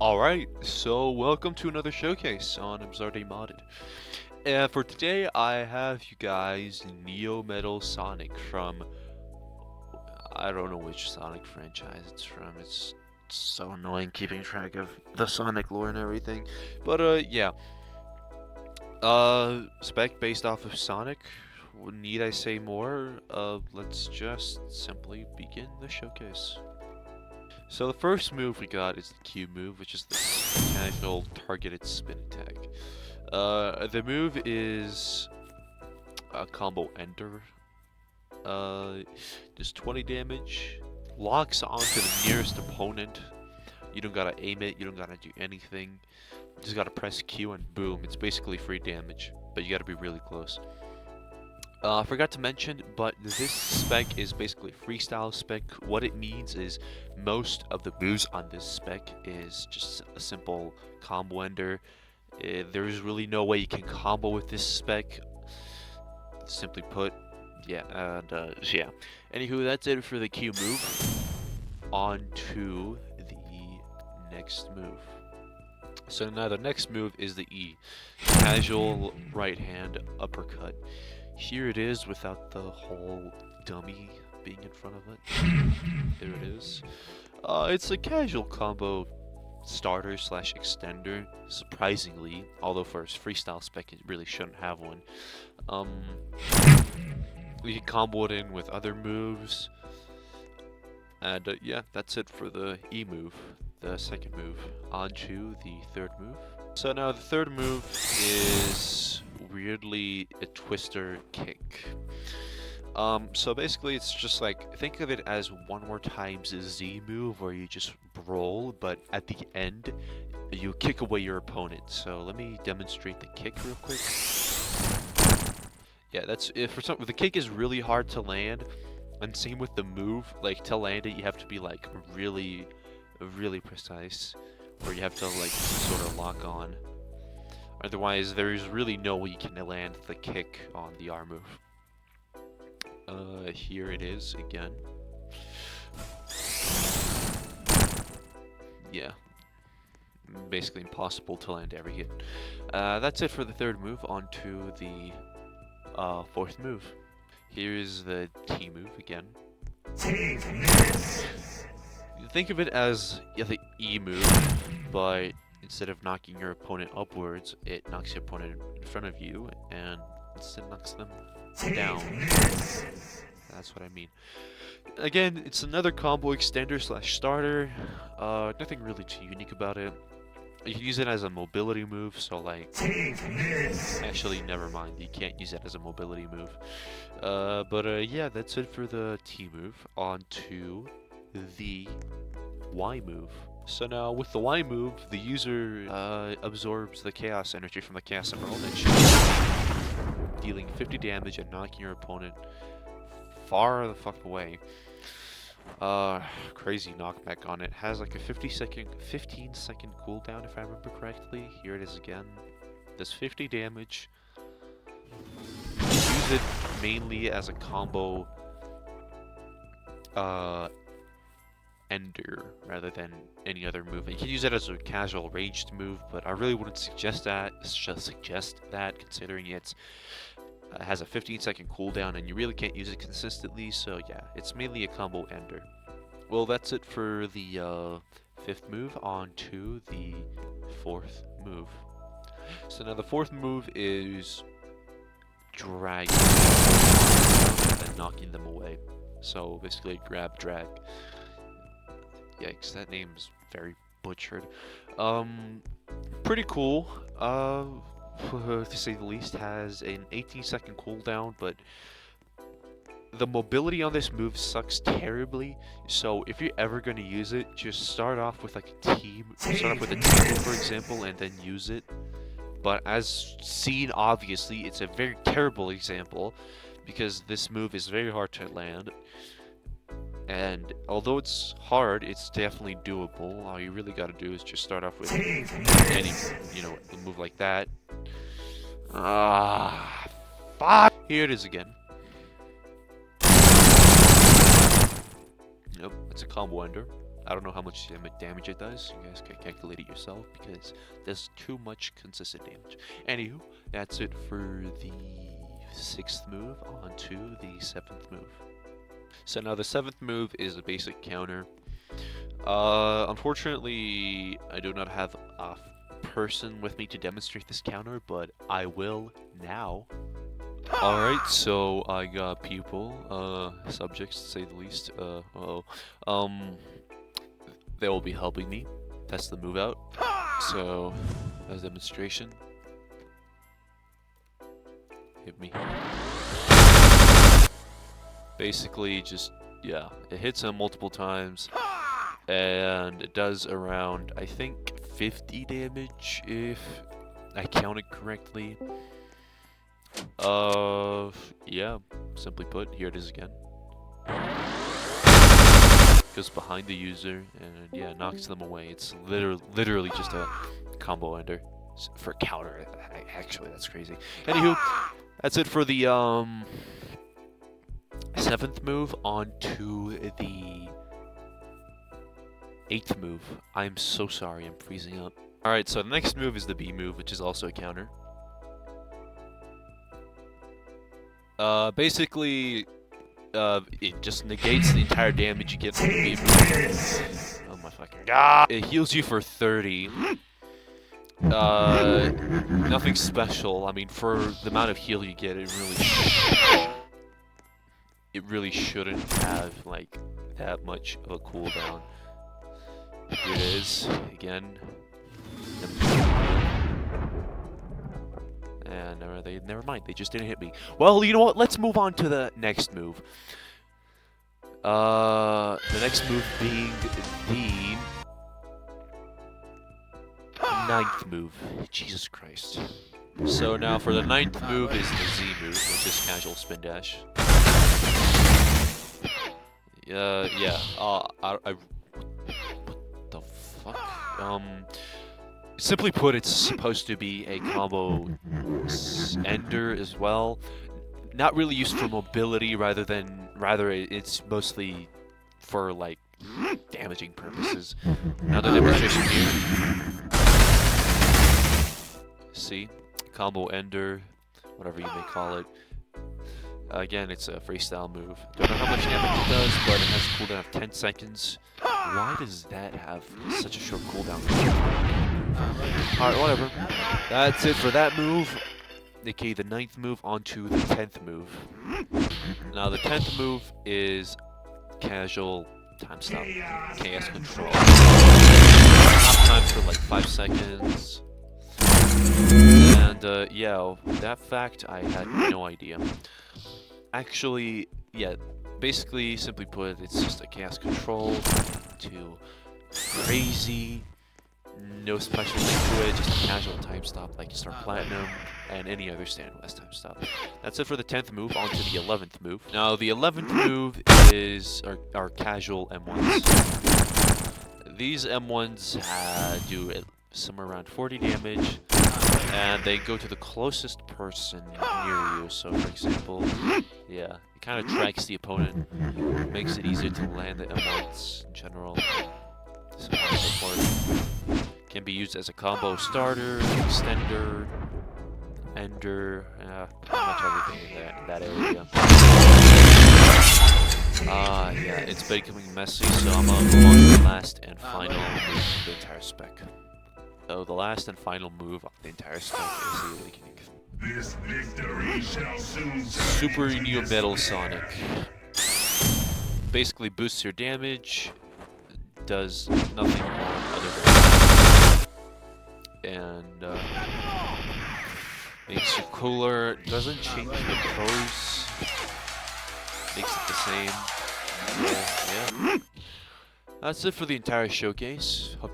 Alright, so welcome to another showcase on Absurde Modded. And for today, I have you guys Neo Metal Sonic from... I don't know which Sonic franchise it's from. It's so annoying keeping track of the Sonic lore and everything. But, yeah. Spec based off of Sonic. Need I say more? Let's just simply begin the showcase. So the first move we got is the Q move, which is the casual targeted spin attack. The move is a combo ender. Does 20 damage, locks onto the nearest opponent. You don't gotta aim it, you don't gotta do anything. You just gotta press Q and boom, it's basically free damage, but you gotta be really close. I forgot to mention, but this spec is basically freestyle spec. What it means is most of the moves on this spec is just a simple combo ender. There's really no way you can combo with this spec. Simply put, yeah, and yeah. Anywho, that's it for the Q move. On to the next move. So now the next move is the E, casual right hand uppercut. Here it is without the whole dummy being in front of it. There it is. It's a casual combo starter slash extender, surprisingly, although for a freestyle spec it really shouldn't have one. You can combo it in with other moves. And yeah, that's it for the E move, the second move. On to the third move. So now the third move is weirdly a twister kick. So basically it's just like, think of it as one more times a Z move where you just roll, but at the end you kick away your opponent. So let me demonstrate the kick real quick. Yeah, that's it. The kick is really hard to land, and same with the move. Like, to land it you have to be like really precise, or you have to like sort of lock on. Otherwise, there's really no way you can land the kick on the R move. Here it is again. Yeah. Basically impossible to land every hit. That's it for the third move. On to the fourth move. Here is the T move again. Think of it as the E move, but instead of knocking your opponent upwards, it knocks your opponent in front of you, and instead knocks them down. That's what I mean. Again, it's another combo extender slash starter. Nothing really too unique about it. You can use it as a mobility move, so like... Actually, never mind. You can't use it as a mobility move. Yeah, that's it for the T move. On to the Y move. So now, with the Y move, the user absorbs the chaos energy from the Chaos Emerald and shoots, dealing 50 damage and knocking your opponent far the fuck away. Crazy knockback on it. Has like a 15 second cooldown if I remember correctly. Here it is again. Does 50 damage. Use it mainly as a combo ender rather than any other move. You can use it as a casual ranged move, but I really wouldn't suggest that. Considering it has a 15-second cooldown and you really can't use it consistently. So yeah, it's mainly a combo ender. Well, that's it for the fifth move. On to the fourth move. So now the fourth move is dragging and then knocking them away. So basically grab, drag. Yikes, that name's very butchered. Pretty cool. To say the least, has an 18-second cooldown, but the mobility on this move sucks terribly. So if you're ever going to use it, just start off with like a team. Start off with a team, for example, and then use it. But as seen, obviously, it's a very terrible example because this move is very hard to land. And although it's hard, it's definitely doable. All you really gotta do is just start off with any, a move like that. Fuck! Here it is again. Nope, it's a combo ender. I don't know how much damage it does. You guys can calculate it yourself because there's too much consistent damage. Anywho, that's it for the 6th move. On to the 7th move. So now the 7th move is a basic counter. Unfortunately, I do not have a person with me to demonstrate this counter, but I will now. Alright, so I got people, subjects to say the least, they will be helping me test the move out. So, as a demonstration, hit me. Basically, just, yeah, it hits him multiple times, and it does around, I think, 50 damage, if I counted correctly. Yeah, simply put, here it is again. Goes behind the user, and yeah, knocks them away. It's literally just a combo ender for counter. Actually, that's crazy. Anywho, that's it for the 7th move. On to the 8th move. I'm so sorry, I'm freezing up. Alright, so the next move is the B move, which is also a counter. Basically, it just negates the entire damage you get from the B move. Oh my fucking god! It heals you for 30. Nothing special. I mean, for the amount of heal you get, it really shouldn't have, like, that much of a cooldown. Here it is, again. And never mind, they just didn't hit me. Well, you know what, let's move on to the next move. The next move being the 9th move. Jesus Christ. So now for the 9th move is the Z move, which is casual spin dash. Yeah, what the fuck? Simply put, it's supposed to be a combo ender as well. Not really used for mobility, rather it's mostly for, like, damaging purposes. Another demonstration here. See? Combo ender, whatever you may call it. Again, it's a freestyle move. Don't know how much damage it does, but it has a cooldown of 10 seconds. Why does that have such a short cooldown? Alright, whatever. That's it for that move. Okay, the 9th move. Onto the 10th move. Now, the 10th move is casual time stop. KS control. Stop time for like 5 seconds. And, yeah, that fact I had no idea. Actually, yeah, basically, simply put, it's just a chaos control to crazy, no special thing to it, just a casual time stop like you start platinum and any other standard West time stop. That's it for the 10th move. On to the 11th move. Now, the 11th move is our casual M1s. These M1s do somewhere around 40 damage, and they go to the closest person near you. So, for example, yeah, it kind of tracks the opponent, makes it easier to land the M1s in general. So on and so forth. Can be used as a combo starter, extender, ender, pretty much everything in that area. Yeah, it's becoming messy, so I'm gonna move on to the last and final move of the entire spec. So the last and final move of the entire spec is the Awakening. This victory shall soon Super New Metal Sonic. Basically boosts your damage, does nothing more other than and makes you cooler, doesn't change the pose, makes it the same. Yeah. That's it for the entire showcase. Hope